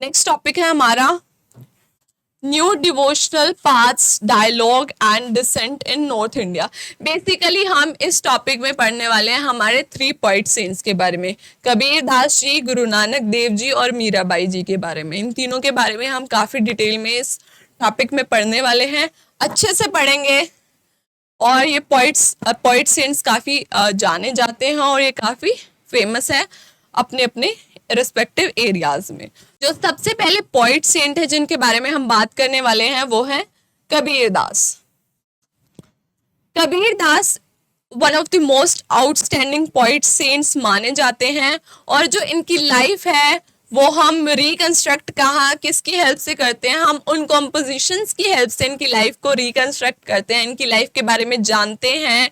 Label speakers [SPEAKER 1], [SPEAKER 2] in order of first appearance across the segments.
[SPEAKER 1] Next topic है हमारा new devotional paths dialogue and descent in north India. Basically हम इस टॉपिक में पढ़ने वाले हैं हमारे 3 पोएट सेंट्स के बारे में, कबीर दास जी, गुरु नानक देव जी और मीराबाई जी के बारे में। इन तीनों के बारे में हम काफी डिटेल में इस टॉपिक में पढ़ने वाले हैं, अच्छे से पढ़ेंगे। और ये पोएट सेंट्स काफी जाने जाते हैं और ये काफी फेमस है अपने अपने रिस्पेक्टिव एरियाज में। जो सबसे पहले पोएट सेंट है जिनके बारे में हम बात करने वाले हैं वो है Kabir Das. Kabir Das one of the most outstanding poet saints माने जाते हैं और जो इनकी लाइफ है वो हम रिकंस्ट्रक्ट कहाँ किसकी हेल्प से करते हैं, हम उन कॉम्पोजिशंस की हेल्प से इनकी लाइफ को रिकंस्ट्रक्ट करते हैं, इनकी लाइफ के बारे में जानते हैं।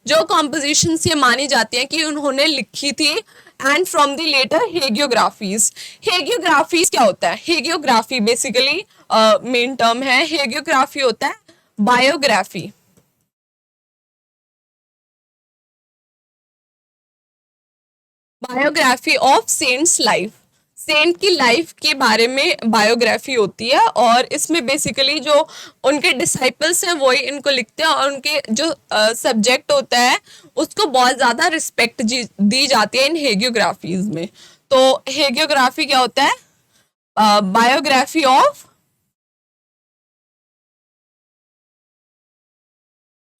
[SPEAKER 1] जो कॉम्पोजिशंस ये मानी जाती हैं कि उन्होंने लिखी थी एंड फ्रॉम द लेटर हेगियोग्राफीज। हेगियोग्राफीज क्या होता है? हेगियोग्राफी बेसिकली मेन टर्म है। हेगियोग्राफी होता है biography. Biography of saints life. Saint की लाइफ के बारे में बायोग्राफी होती है और इसमें बेसिकली जो उनके डिसाइपल्स हैं वही इनको लिखते हैं और उनके जो सब्जेक्ट होता है उसको बहुत ज़्यादा रिस्पेक्ट दी जाती है इन हेगियोग्राफीज में। तो हेगियोग्राफी क्या होता है? Biography of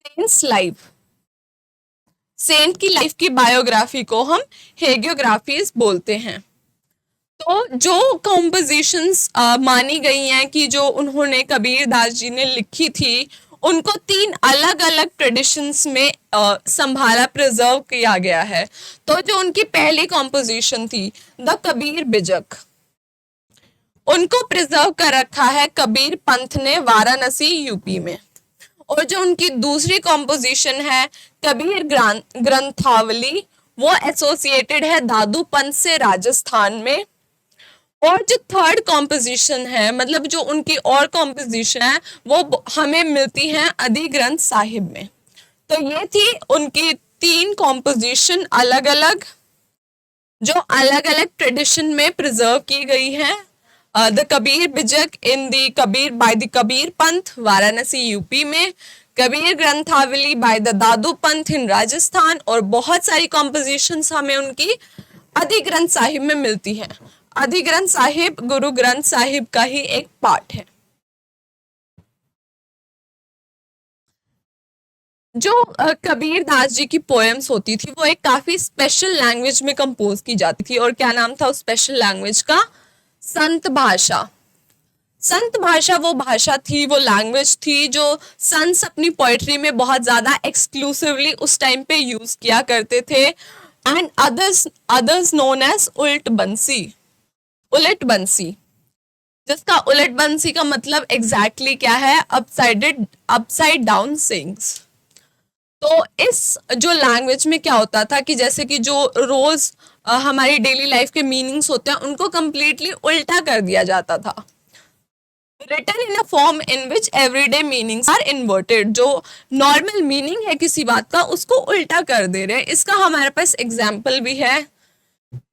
[SPEAKER 1] saints life. Saint की लाइफ की बायोग्राफी को हम हेगियोग्राफीज बोलते हैं। तो जो कॉम्पोजिशंस मानी गई हैं कि जो उन्होंने कबीर दास जी ने लिखी थी उनको 3 अलग अलग ट्रेडिशंस में संभाला, प्रिजर्व किया गया है। तो जो उनकी पहली कॉम्पोजिशन थी द कबीर बिजक, उनको प्रिजर्व कर रखा है कबीर पंथ ने वाराणसी यूपी में। और जो उनकी दूसरी कॉम्पोजिशन है कबीर ग्रंथावली, वो एसोसिएटेड है दादू पंथ से राजस्थान में। और जो थर्ड कॉम्पोजिशन है, मतलब जो उनकी और कॉम्पोजिशन है वो हमें मिलती हैं अधिग्रंथ साहिब में। तो ये थी उनकी 3 कॉम्पोजिशन अलग अलग, जो अलग अलग ट्रेडिशन में प्रिजर्व की गई हैं। The Kabir Bijak in the Kabir by the Kabir Panth Varanasi UP में, Kabir Granthavali by the Dadu Panth in Rajasthan, और बहुत सारी कॉम्पोजिशंस हमें उनकी अधिग्रंथ साहिब में मिलती हैं। अधिग्रंथ साहिब गुरु ग्रंथ साहिब का ही एक पार्ट है। जो कबीर दास जी की पोएम्स होती थी वो एक काफी स्पेशल लैंग्वेज में कंपोज की जाती थी। और क्या नाम था उस स्पेशल लैंग्वेज का? संत भाषा। संत भाषा वो भाषा थी, वो लैंग्वेज थी जो संत अपनी पोएट्री में बहुत ज्यादा एक्सक्लूसिवली उस टाइम पे यूज किया करते थे। एंड अदर्स नोन एज उल्ट बंसी, उलट बंसी, जिसका उलट बंसी का मतलब एग्जैक्टली क्या है? Upside down sings. तो इस जो लैंग्वेज में क्या होता था कि जैसे कि जो रोज हमारी डेली लाइफ के मीनिंग्स होते हैं उनको कंप्लीटली उल्टा कर दिया जाता था। Written in a form in which everyday meanings are inverted. जो नॉर्मल मीनिंग है किसी बात का उसको उल्टा कर दे रहे हैं। इसका हमारे पास एग्जाम्पल भी है,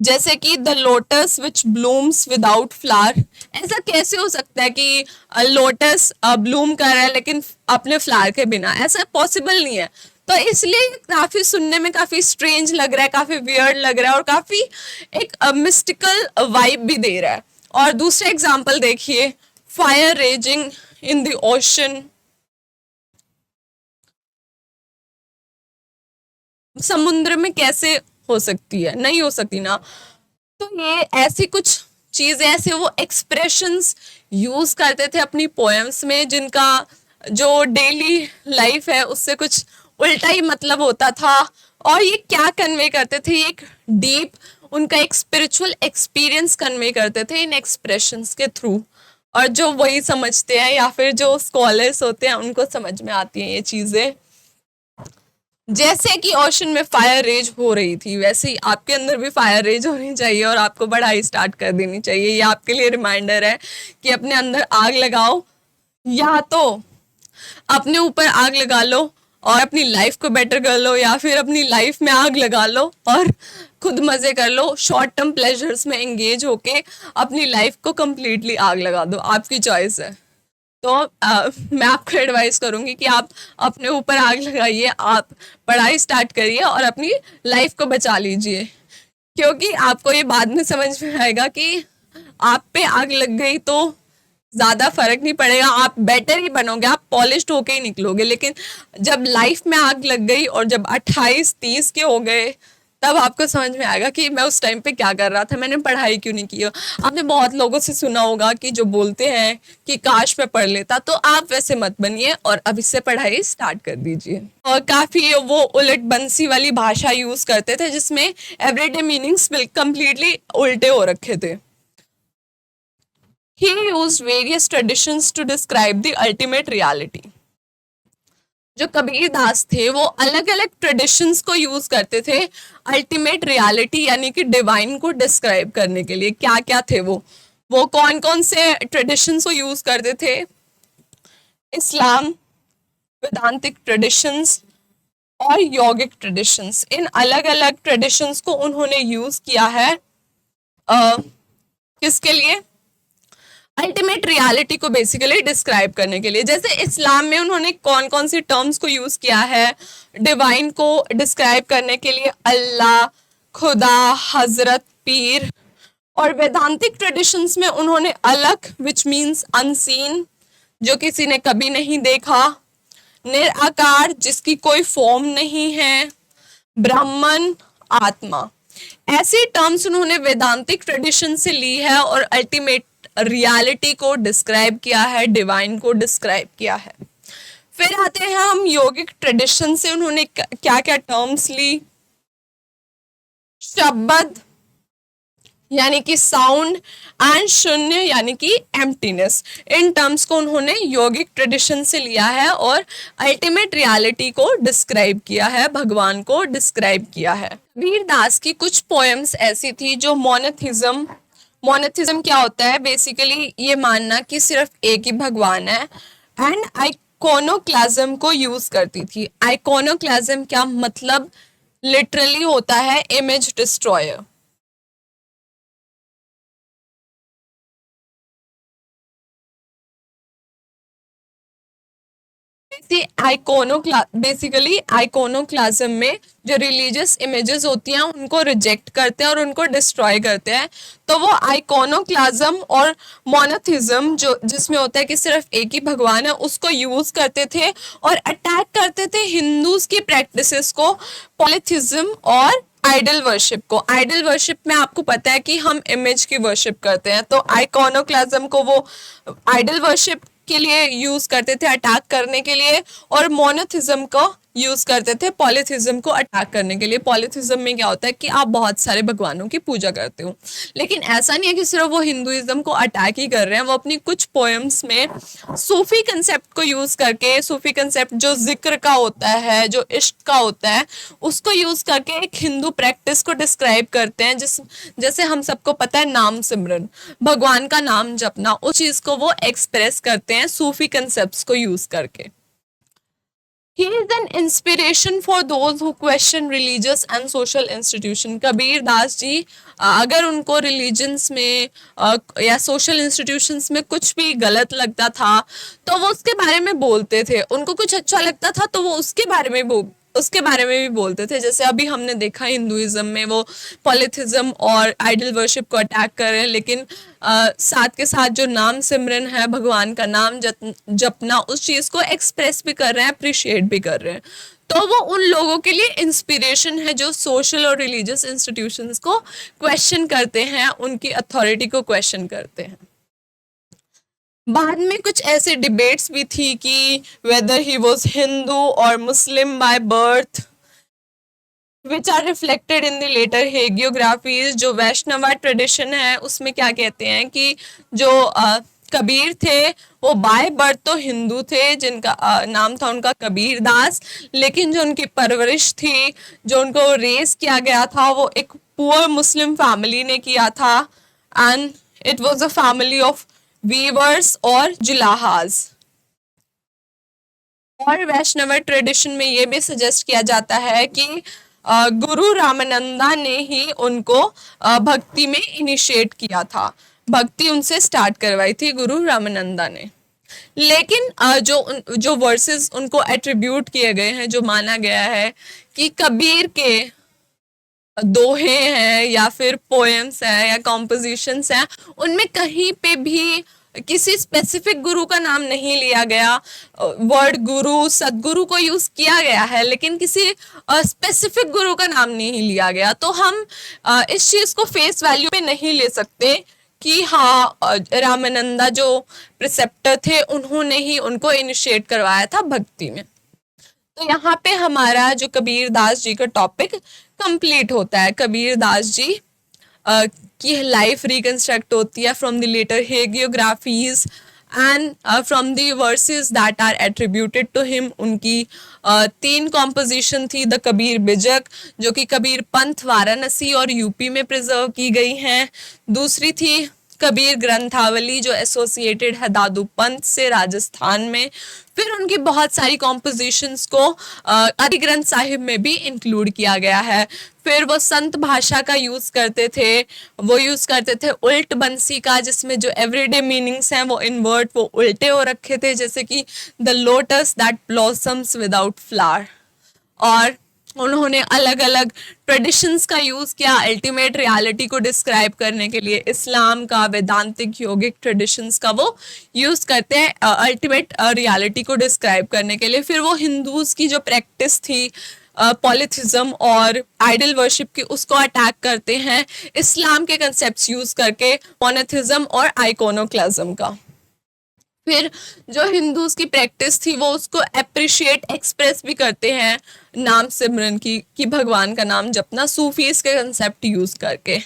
[SPEAKER 1] जैसे कि the lotus which blooms without flower. ऐसा कैसे हो सकता है कि लोटस ब्लूम कर रहा है लेकिन अपने फ्लावर के बिना? ऐसा पॉसिबल नहीं है। तो इसलिए काफी सुनने में काफी स्ट्रेंज लग रहा है, काफी वियर्ड लग रहा है और काफी एक मिस्टिकल वाइब भी दे रहा है। और दूसरा एग्जाम्पल देखिए, fire raising in the ocean. समुद्र में कैसे हो सकती है? नहीं हो सकती ना। तो ये ऐसी कुछ चीजें, ऐसे वो एक्सप्रेशंस यूज करते थे अपनी पोएम्स में जिनका जो डेली लाइफ है उससे कुछ उल्टा ही मतलब होता था। और ये क्या कन्वे करते थे? एक डीप उनका एक स्पिरिचुअल एक्सपीरियंस कन्वे करते थे इन एक्सप्रेशंस के थ्रू। और जो वही समझते हैं या फिर जो स्कॉलर्स होते हैं उनको समझ में आती हैं ये चीजें। जैसे कि ओशन में फायर रेज हो रही थी वैसे ही आपके अंदर भी फायर रेज होनी चाहिए और आपको बढ़ाई स्टार्ट कर देनी चाहिए। ये आपके लिए रिमाइंडर है कि अपने अंदर आग लगाओ, या तो अपने ऊपर आग लगा लो और अपनी लाइफ को बेटर कर लो, या फिर अपनी लाइफ में आग लगा लो और खुद मजे कर लो, शॉर्ट टर्म प्लेजर्स में एंगेज होके अपनी लाइफ को कंप्लीटली आग लगा दो, आपकी चॉइस है। तो मैं आपको एडवाइस करूंगी कि आप अपने ऊपर आग लगाइए, आप पढ़ाई स्टार्ट करिए और अपनी लाइफ को बचा लीजिए, क्योंकि आपको ये बाद में समझ में आएगा कि आप पे आग लग गई तो ज्यादा फर्क नहीं पड़ेगा, आप बेटर ही बनोगे, आप पॉलिश्ड होके ही निकलोगे। लेकिन जब लाइफ में आग लग गई और जब 28-30 के हो गए, तब आपको समझ में आएगा कि मैं उस टाइम पे क्या कर रहा था, मैंने पढ़ाई क्यों नहीं की। आपने बहुत लोगों से सुना होगा कि जो बोलते हैं कि काश मैं पढ़ लेता, तो आप वैसे मत बनिए और अभी से पढ़ाई स्टार्ट कर दीजिए। और काफी वो उलट बंसी वाली भाषा यूज करते थे जिसमें एवरीडे मीनिंग्स कंप्लीटली उल्टे हो रखे थे। He used various traditions to describe the ultimate reality. जो कबीर दास थे वो अलग अलग ट्रेडिशंस को यूज करते थे अल्टीमेट रियलिटी यानी कि डिवाइन को डिस्क्राइब करने के लिए। क्या क्या थे वो कौन कौन से ट्रेडिशंस को यूज करते थे? इस्लाम, वेदांतिक ट्रेडिशंस और योगिक ट्रेडिशंस। इन अलग अलग ट्रेडिशंस को उन्होंने यूज किया है किसके लिए? अल्टीमेट रियलिटी को बेसिकली डिस्क्राइब करने के लिए। जैसे इस्लाम में उन्होंने कौन कौन सी टर्म्स को यूज किया है डिवाइन को डिस्क्राइब करने के लिए? अल्लाह, खुदा, हजरत, पीर। और वेदांतिक ट्रेडिशंस में उन्होंने अलग, विच मीन्स अनसीन, जो किसी ने कभी नहीं देखा, निराकार, जिसकी कोई फॉर्म नहीं है, ब्राह्मण, आत्मा। ऐसी टर्म्स उन्होंने वेदांतिक ट्रेडिशन से ली है और अल्टीमेट रियलिटी को डिस्क्राइब किया है, डिवाइन को डिस्क्राइब किया है। फिर आते हैं हम योगिक ट्रेडिशन से, उन्होंने क्या क्या टर्म्स ली? शब्द यानी कि साउंड, एंड शून्य यानी कि एम्प्टीनेस। इन टर्म्स को उन्होंने योगिक ट्रेडिशन से लिया है और अल्टीमेट रियलिटी को डिस्क्राइब किया है, भगवान को डिस्क्राइब किया है। कबीर दास की कुछ पोएम्स ऐसी थी जो मोनोथिज्म क्या होता है? बेसिकली ये मानना कि सिर्फ एक ही भगवान है, एंड आइकोनोक्लाज्म को यूज करती थी। आइकोनोक्लाज्म क्या मतलब? लिटरली होता है इमेज डिस्ट्रॉयर। बेसिकली आइकोनोक्लाज्म में जो रिलीजियस इमेजेस होती हैं उनको रिजेक्ट करते हैं और उनको डिस्ट्रॉय करते हैं। तो वो आइकोनोक्लाज्म और मोनोथिज्म जो जिसमें होता है कि सिर्फ एक ही भगवान है, उसको यूज करते थे और अटैक करते थे हिंदूज की प्रैक्टिसेस को, पॉलीथिज्म और आइडल वर्शिप को। आइडल वर्शिप में आपको पता है कि हम इमेज की वर्शिप करते हैं, तो आइकोनोक्लाज्म को वो आइडल वर्शिप के लिए यूज करते थे, अटैक करने के लिए, और मोनोथिज्म को यूज करते थे पॉलीथिज्म को अटैक करने के लिए। पॉलीथिज्म में क्या होता है कि आप बहुत सारे भगवानों की पूजा करते हो, लेकिन ऐसा नहीं है कि सिर्फ वो हिंदुइज्म को अटैक ही कर रहे हैं, वो अपनी कुछ पोएम्स में सूफी कंसेप्ट को यूज करके, सूफी कंसेप्ट जो जिक्र का होता है, जो इश्क का होता है, उसको यूज करके एक हिंदू प्रैक्टिस को डिस्क्राइब करते हैं। जैसे हम सबको पता है नाम सिमरन, भगवान का नाम जपना, उस चीज को वो एक्सप्रेस करते हैं सूफी कंसेप्ट्स को यूज करके। He is an inspiration for those who question religious and social institution. Kabir Das ji अगर उनको रिलीजन्स में या सोशल इंस्टीट्यूशंस में कुछ भी गलत लगता था तो वो उसके बारे में बोलते थे, उनको कुछ अच्छा लगता था तो वो उसके बारे में भी बोलते थे। जैसे अभी हमने देखा हिंदुइज्म में वो पॉलीथिज्म और आइडल वर्शिप को अटैक कर रहे हैं, लेकिन साथ के साथ जो नाम सिमरन है, भगवान का नाम जपना, उस चीज को एक्सप्रेस भी कर रहे हैं, अप्रिशिएट भी कर रहे हैं। तो वो उन लोगों के लिए इंस्पिरेशन है जो सोशल और रिलीजियस इंस्टीट्यूशंस को क्वेश्चन करते हैं, उनकी अथॉरिटी को क्वेश्चन करते हैं। बाद में कुछ ऐसे डिबेट्स भी थी कि वेदर ही वाज हिंदू और Muslim by birth, which are reflected in the later hagiographies. जो वैष्णवा ट्रेडिशन है उसमें क्या कहते हैं कि जो कबीर थे वो बाय बर्थ तो हिंदू थे, जिनका नाम था उनका कबीर दास, लेकिन जो उनकी परवरिश थी, जो उनको रेस किया गया था, वो एक पुअर मुस्लिम फैमिली ने किया था, and it was a family of viewers और जुलाहाज। और वैष्णव ट्रेडिशन में ये भी सजेस्ट किया जाता है कि गुरु रामानंदा ने ही उनको भक्ति में इनिशिएट किया था, भक्ति उनसे स्टार्ट करवाई थी गुरु रामानंदा ने। लेकिन जो वर्सेस उनको एट्रीब्यूट किए गए हैं, जो माना गया है कि कबीर के दोहे हैं या फिर पोएम्स हैं या कॉम्पोजिशंस हैं, उनमें कहीं पे भी किसी स्पेसिफिक गुरु का नाम नहीं लिया गया। वर्ड गुरु, सदगुरु को यूज किया गया है, लेकिन किसी स्पेसिफिक गुरु का नाम नहीं लिया गया। तो हम इस चीज को फेस वैल्यू पे नहीं ले सकते कि हाँ रामानंदा जो प्रिसेप्टर थे उन्होंने ही उनको इनिशिएट करवाया था भक्ति में। तो यहाँ पे हमारा जो कबीर दास जी का टॉपिक कंप्लीट होता है। कबीर दास जी की लाइफ रिकंस्ट्रक्ट होती है from the later hagiographies and from the verses that are attributed to him. उनकी 3 कॉम्पोजिशन थी। द कबीर बिजक, जो कि कबीर पंथ वाराणसी और यूपी में प्रिजर्व की गई हैं। दूसरी थी कबीर ग्रंथावली, जो एसोसिएटेड है दादू पंथ से राजस्थान में। फिर उनकी बहुत सारी कॉम्पोजिशंस को आदि ग्रंथ साहिब में भी इंक्लूड किया गया है। फिर वो संत भाषा का यूज करते थे, वो यूज करते थे उल्ट बंसी का, जिसमें जो एवरीडे मीनिंग्स हैं वो इनवर्ट, वो उल्टे हो रखे थे, जैसे कि the lotus that blossoms without flower. और उन्होंने अलग अलग ट्रेडिशंस का यूज किया अल्टीमेट रियलिटी को डिस्क्राइब करने के लिए। इस्लाम का, वेदांतिक, योगिक ट्रेडिशंस का वो यूज करते हैं अल्टीमेट रियलिटी को डिस्क्राइब करने के लिए। फिर वो हिंदूज की जो प्रैक्टिस थी पॉलिथिज्म और आइडल वर्शिप की, उसको अटैक करते हैं इस्लाम के कंसेप्ट्स यूज करके, मोनोथिज्म और आइकोनोक्लाज्म का। फिर जो हिंदूज की प्रैक्टिस थी वो उसको अप्रिशिएट, एक्सप्रेस भी करते हैं नाम सिमरन की, कि भगवान का नाम जपना, सूफीज के कंसेप्ट यूज करके।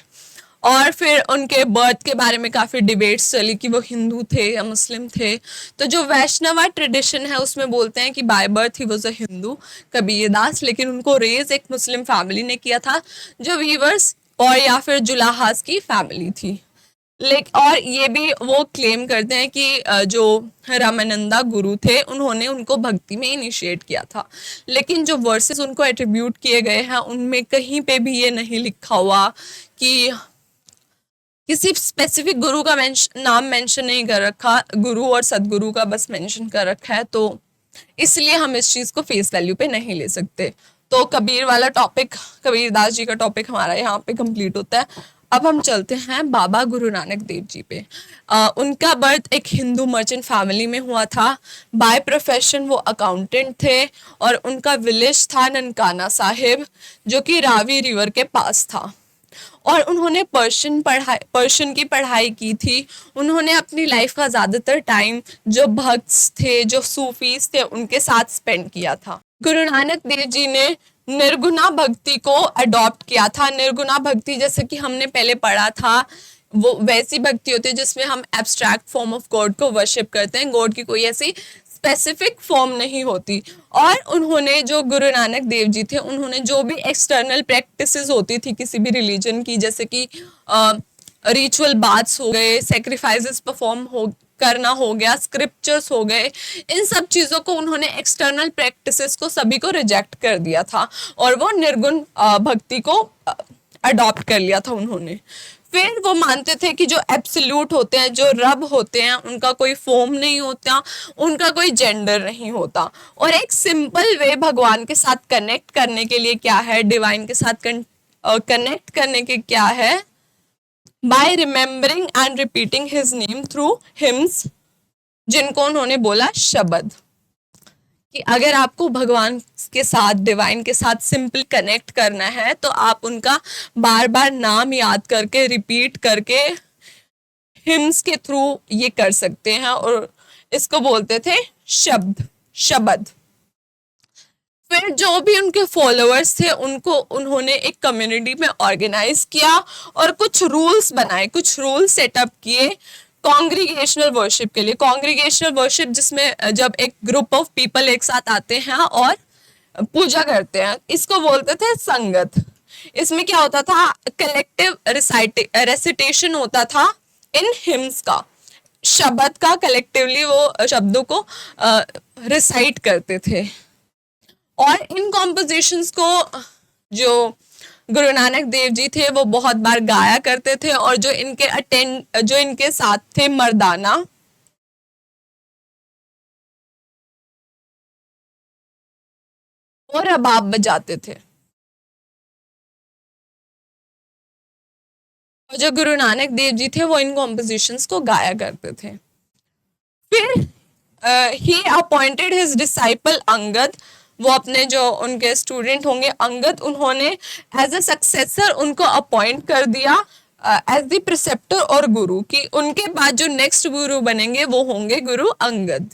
[SPEAKER 1] और फिर उनके बर्थ के बारे में काफ़ी डिबेट्स चली कि वो हिंदू थे या मुस्लिम थे। तो जो वैष्णवा ट्रेडिशन है उसमें बोलते हैं कि by birth he was a Hindu Kabir Das, लेकिन उनको रेज एक मुस्लिम फैमिली ने किया था जो वीवर्स और या फिर जुलाहास की फैमिली थी। और ये भी वो क्लेम करते हैं कि जो रामानंदा गुरु थे उन्होंने उनको भक्ति में इनिशिएट किया था। लेकिन जो वर्सेस उनको एट्रीब्यूट किए गए हैं उनमें कहीं पे भी ये नहीं लिखा हुआ कि किसी स्पेसिफिक गुरु का नाम मेंशन नहीं कर रखा, गुरु और सदगुरु का बस मेंशन कर रखा है। तो इसलिए हम इस चीज को फेस वैल्यू पे नहीं ले सकते। तो कबीर वाला टॉपिक, कबीर दास जी का टॉपिक हमारा यहाँ पे कंप्लीट होता है। अब हम चलते हैं बाबा गुरु नानक देव जी पे। उनका बर्थ एक हिंदू मर्चेंट फैमिली में हुआ था। बाय प्रोफेशन वो अकाउंटेंट थे और उनका विलेज था ननकाना साहिब, जो कि रावी रिवर के पास था। और उन्होंने पर्शियन की पढ़ाई की थी। उन्होंने अपनी लाइफ का ज़्यादातर टाइम जो भक्त थे, जो सूफीज थे, उनके साथ स्पेंड किया था। गुरु नानक देव जी ने निर्गुणा भक्ति को अडॉप्ट किया था। निर्गुणा भक्ति जैसे कि हमने पहले पढ़ा था, वो वैसी भक्ति होती है जिसमें हम एब्स्ट्रैक्ट फॉर्म ऑफ गॉड को वर्शिप करते हैं, गॉड की कोई ऐसी स्पेसिफिक फॉर्म नहीं होती। और उन्होंने, जो गुरु नानक देव जी थे, उन्होंने जो भी एक्सटर्नल प्रैक्टिसेस होती थी किसी भी रिलीजन की, जैसे कि रिचुअल बाथ्स हो गए, सेक्रीफाइसेस परफॉर्म करना हो गया, स्क्रिप्चर्स हो गए, इन सब चीज़ों को उन्होंने, एक्सटर्नल प्रैक्टिसेस को सभी को रिजेक्ट कर दिया था और वो निर्गुण भक्ति को अडॉप्ट कर लिया था उन्होंने। फिर वो मानते थे कि जो एब्सोल्यूट होते हैं, जो रब होते हैं, उनका कोई फॉर्म नहीं होता, उनका कोई जेंडर नहीं होता। और एक सिंपल वे भगवान के साथ कनेक्ट करने के लिए क्या है, डिवाइन के साथ कनेक्ट करने के क्या है, by remembering and repeating his name through hymns, जिनको उन्होंने बोला शब्द, कि अगर आपको भगवान के साथ, डिवाइन के साथ सिंपल कनेक्ट करना है तो आप उनका बार बार नाम याद करके, रिपीट करके, हिम्स के थ्रू ये कर सकते हैं। और इसको बोलते थे शब्द। फिर जो भी उनके फॉलोअर्स थे उनको उन्होंने एक कम्युनिटी में ऑर्गेनाइज किया और कुछ रूल्स बनाए, कुछ रूल्स सेटअप किए कॉन्ग्रीगेशनल वर्शिप के लिए। कॉन्ग्रीगेशनल वर्शिप जिसमें जब एक ग्रुप ऑफ पीपल एक साथ आते हैं और पूजा करते हैं, इसको बोलते थे संगत। इसमें क्या होता था, कलेक्टिव रेसिटेशन होता था इन हिम्स का। शब्द का कलेक्टिवली वो शब्दों को रिसाइट करते थे। और इन कॉम्पोजिशंस को जो गुरु नानक देव जी थे वो बहुत बार गाया करते थे, और जो इनके साथ थे मर्दाना और रबाब बजाते थे। और जो गुरु नानक देव जी थे वो इन कॉम्पोजिशंस को गाया करते थे। फिर ही अपॉइंटेड हिज डिसाइपल अंगद, वो अपने जो उनके स्टूडेंट होंगे अंगद, उन्होंने एज अ सक्सेसर उनको अपॉइंट कर दिया एज द प्रिसेप्टर और गुरु, कि उनके बाद जो नेक्स्ट गुरु बनेंगे वो होंगे गुरु अंगद।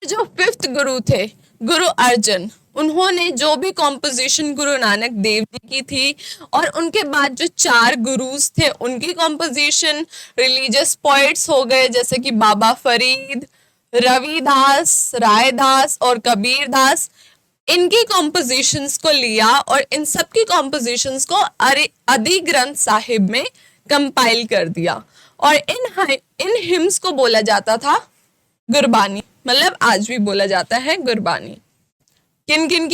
[SPEAKER 1] जो फिफ्थ गुरु थे गुरु अर्जन, उन्होंने जो भी कॉम्पोजिशन गुरु नानक देव जी की थी और उनके बाद जो 4 गुरुज थे उनकी कॉम्पोजिशन, रिलीजियस पोइट्स हो गए जैसे कि बाबा फरीद, रविदास, रायदास और कबीर दास, इनकी कॉम्पोजिशंस को लिया और इन सब की कॉम्पोजिशंस को आदि ग्रंथ साहिब में कंपाइल कर दिया। और इन हिम्स को बोला जाता था गुरबानी, मतलब आज भी बोला जाता है गुरबानी। किन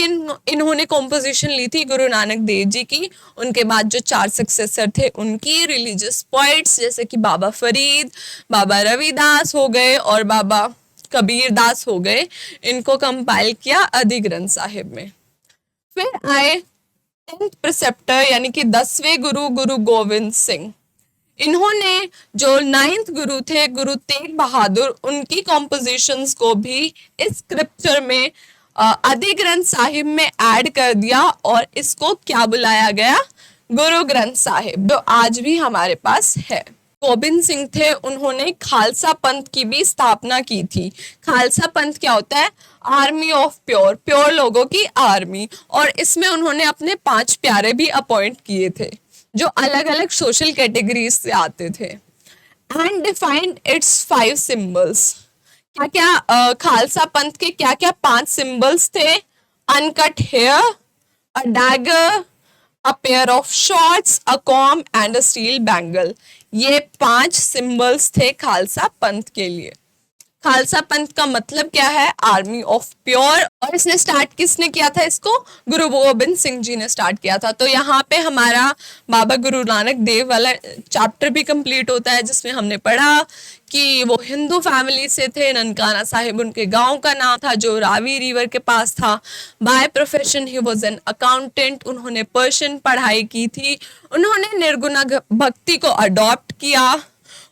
[SPEAKER 1] इन्होंने कॉम्पोजिशन ली थी गुरु नानक देव जी की, उनके बाद जो 4 सक्सेसर थे उनकी, रिलीजियस पोइट्स जैसे कि बाबा फरीद, बाबा रविदास हो गए और बाबा कबीर दास हो गए, इनको कंपाइल किया आदि ग्रंथ साहिब में। फिर आए 10th प्रिसेप्टर यानी कि 10वें गुरु, गुरु गोविंद सिंह। इन्होंने जो 9th गुरु थे गुरु तेग बहादुर, उनकी कॉम्पोजिशंस को भी इस स्क्रिप्चर में आदि ग्रंथ साहिब में ऐड कर दिया और इसको क्या बुलाया गया, गुरु ग्रंथ साहिब, जो आज भी हमारे पास है। गोबिंद सिंह थे, उन्होंने खालसा पंथ की भी स्थापना की थी। खालसा पंथ क्या होता है, आर्मी ऑफ प्योर, प्योर लोगों की आर्मी, और इसमें उन्होंने अपने 5 प्यारे भी अपॉइंट किए थे जो अलग अलग सोशल कैटेगरीज से आते थे। एंड डिफाइंड इट्स 5 सिंबल्स, क्या क्या खालसा पंथ के क्या क्या 5 सिंबल्स थे, uncut hair, a dagger, a pair of shorts, a comb and a steel bangle, ये 5 सिंबल्स थे खालसा पंथ के लिए। खालसा पंथ का मतलब क्या है, आर्मी ऑफ प्योर, और इसने स्टार्ट किसने किया था, इसको गुरु गोबिंद सिंह जी ने स्टार्ट किया था। तो यहाँ पे हमारा बाबा गुरु नानक देव वाला चैप्टर भी कंप्लीट होता है, जिसमें हमने पढ़ा कि वो हिंदू फैमिली से थे, ननकाना साहिब उनके गांव का नाम था जो रावी रिवर के पास था। By profession he was an accountant, उन्होंने पर्शियन पढ़ाई की थी। उन्होंने निर्गुणा भक्ति को अडॉप्ट किया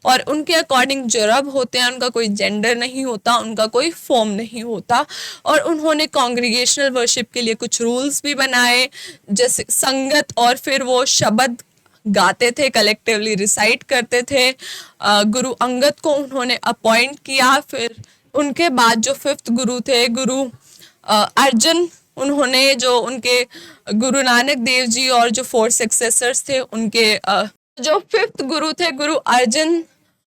[SPEAKER 1] और उनके अकॉर्डिंग जो रब होते हैं उनका कोई जेंडर नहीं होता, उनका कोई फॉर्म नहीं होता। और उन्होंने कॉन्ग्रीगेशनल वर्शिप के लिए कुछ रूल्स भी बनाए, जैसे संगत, और फिर वो शब्द गाते थे, कलेक्टिवली रिसाइट करते थे। गुरु अंगद को उन्होंने अपॉइंट किया। फिर उनके बाद जो 5th गुरु थे गुरु अर्जन, उन्होंने जो उनके गुरु नानक देव जी और जो 4 सक्सेसर्स थे उनके जो 5th गुरु थे गुरु अर्जन,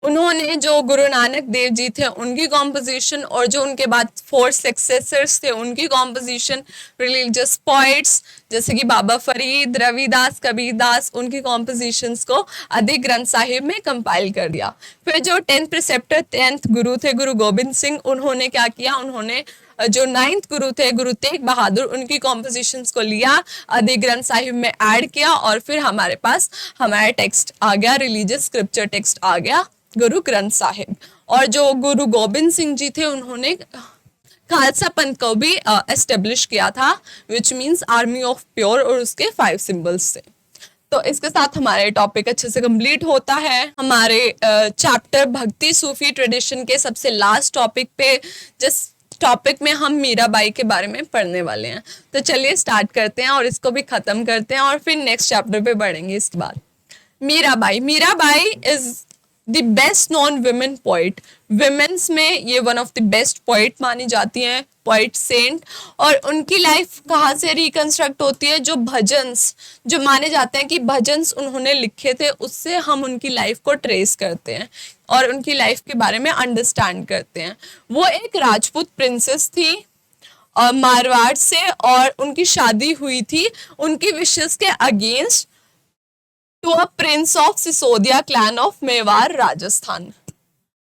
[SPEAKER 1] उन्होंने जो गुरु नानक देव जी थे उनकी कॉम्पोजिशन और जो उनके बाद 4 सक्सेसर्स थे उनकी कॉम्पोजिशन, रिलीजियस पोइट्स जैसे कि बाबा फरीद, रविदास, कबीर दास, उनकी कॉम्पोजिशंस को आदि ग्रंथ साहिब में कंपाइल कर दिया। फिर जो 10th प्रिसेप्टर 10th गुरु थे गुरु गोबिंद सिंह, उन्होंने क्या किया, उन्होंने जो 9th गुरु थे गुरु तेग बहादुर, उनकी कॉम्पोजिशंस को लिया, आदि ग्रंथ साहिब में ऐड किया और फिर हमारे पास हमारा टेक्स्ट आ गया, रिलीजियस स्क्रिप्चर टेक्स्ट आ गया, गुरु ग्रंथ साहिब। और जो गुरु गोबिंद सिंह जी थे उन्होंने खालसा पंथ को भी एस्टेब्लिश किया था, which means army of pure, और उसके 5 सिंबल्स से। तो इसके साथ हमारे टॉपिक अच्छे से कंप्लीट होता है। हमारे चैप्टर भक्ति सूफी ट्रेडिशन के सबसे लास्ट टॉपिक पे, जिस टॉपिक में हम मीराबाई के बारे में पढ़ने वाले हैं, तो चलिए स्टार्ट करते हैं और इसको भी खत्म करते हैं और फिर नेक्स्ट चैप्टर पे बढ़ेंगे इसके बाद। Mirabai is the best non women poet, women's में ये one of the best poet मानी जाती हैं, पोइट सेंट। और उनकी लाइफ कहाँ से रिकंस्ट्रक्ट होती है, जो भजन्स जो माने जाते हैं कि भजन्स उन्होंने लिखे थे, उससे हम उनकी लाइफ को ट्रेस करते हैं और उनकी लाइफ के बारे में अंडरस्टैंड करते हैं। वो एक राजपूत प्रिंसेस थी मारवाड़ से, और उनकी शादी हुई थी उनकी विशेस के against to a prince of Sisodia clan of Mewar Rajasthan.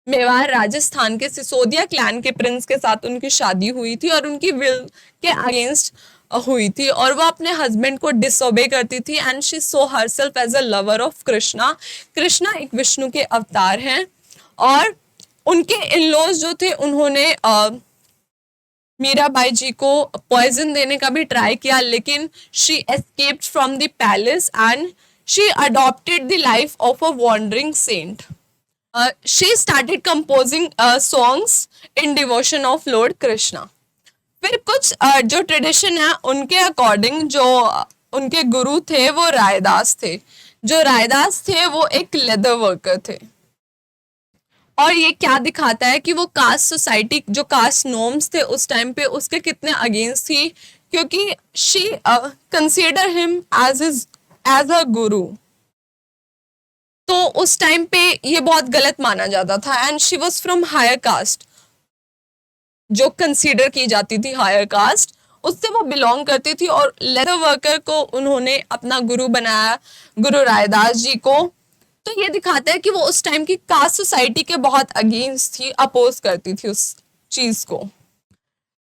[SPEAKER 1] Mewar Rajasthan के सिसोदिया क्लैन के प्रिंस के साथ उनकी शादी हुई थी और उनकी विल के अगेंस्ट हुई थी और वो अपने हस्बैंड को डिसओबे करती थी and she saw herself as a lover of Krishna. Krishna एक विष्णु के अवतार हैं और उनके इन-लॉज जो थे उन्होंने मीराबाई जी को पॉइजन देने का भी ट्राई किया, लेकिन she escaped from the palace and she adopted the life of a wandering saint. She started composing songs in devotion of lord Krishna. फिर कुछ जो ट्रेडिशन है उनके अकॉर्डिंग जो उनके गुरु थे वो रायदास थे। जो रायदास थे वो एक लेदर वर्कर थे और ये क्या दिखाता है कि वो कास्ट सोसाइटी जो कास्ट नॉर्म्स थे उस टाइम पे उसके कितने अगेंस्ट थी, क्योंकि she consider him as a guru. तो उस टाइम पे ये बहुत गलत माना जाता था and she was from higher caste, जो कंसीडर की जाती थी हायर कास्ट, उससे वो बिलोंग करती थी और लेदर वर्कर को उन्होंने अपना गुरु बनाया, गुरु रायदास जी को। तो ये दिखाता है कि वो उस टाइम की कास्ट सोसाइटी के बहुत अगेंस्ट थी, अपोज करती थी उस चीज को।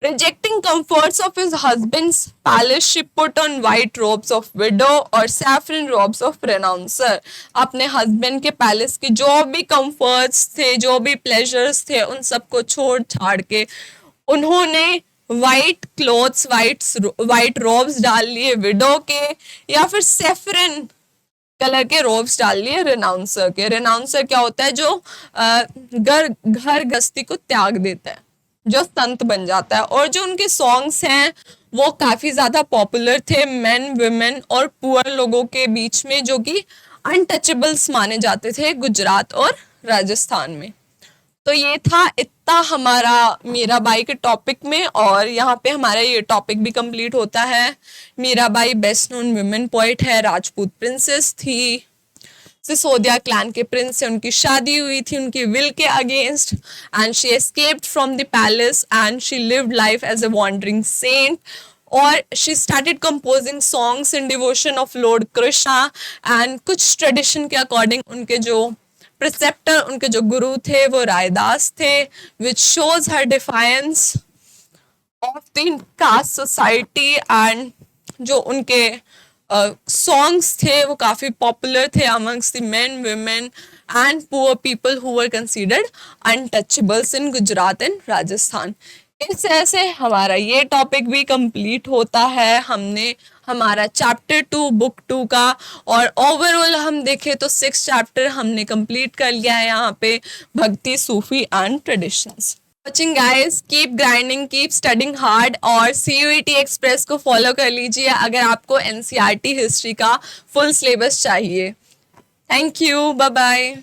[SPEAKER 1] Rejecting comforts of his husband's palace, she put on white robes of widow और saffron robes of renouncer। अपने हस्बैंड के पैलेस की जो भी कंफर्ट्स थे, जो भी प्लेजर्स थे, उन सबको छोड़ छाड़ के उन्होंने वाइट क्लोथ्स, वाइट रोब्स डाल लिए विडो के, या फिर सेफरन कलर के रोब्स डाल लिए रेनाउंसर के। रेनाउंसर क्या होता है? जो घर गृहस्थी को त्याग देता है, जो संत बन जाता है। और जो उनके सॉन्ग्स हैं वो काफी ज्यादा पॉपुलर थे मेन, वुमेन और पुअर लोगों के बीच में, जो कि अनटचेबल्स माने जाते थे गुजरात और राजस्थान में। तो ये था इतना हमारा मीराबाई के टॉपिक में, और यहाँ पे हमारा ये टॉपिक भी कंप्लीट होता है। Mirabai best known women poet है, राजपूत प्रिंसेस थी, सिसोदिया क्लैन के प्रिंस से उनकी शादी हुई थी उनकी विल के against, and she escaped from the palace and she lived life as a wandering saint, और she started composing songs in devotion of lord Krishna. And कुछ ट्रेडिशन के अकॉर्डिंग उनके जो प्रिसेप्टर, उनके जो गुरु थे वो रायदास थे, which shows her defiance of the caste society. And जो उनके सॉन्ग्स थे वो काफी पॉपुलर थे amongst the main, women and poor people who were considered untouchables in Gujarat and Rajasthan. इस तरह से हमारा ये टॉपिक भी कंप्लीट होता है। हमने हमारा चैप्टर 2 बुक 2 का, और ओवरऑल हम देखें तो 6 चैप्टर हमने कंप्लीट कर लिया है यहाँ पे, Bhakti, Sufi and traditions. Watching guys, keep grinding, keep studying hard, और CUET एक्सप्रेस को फॉलो कर लीजिए अगर आपको NCERT हिस्ट्री का फुल सिलेबस चाहिए। Thank you, bye bye.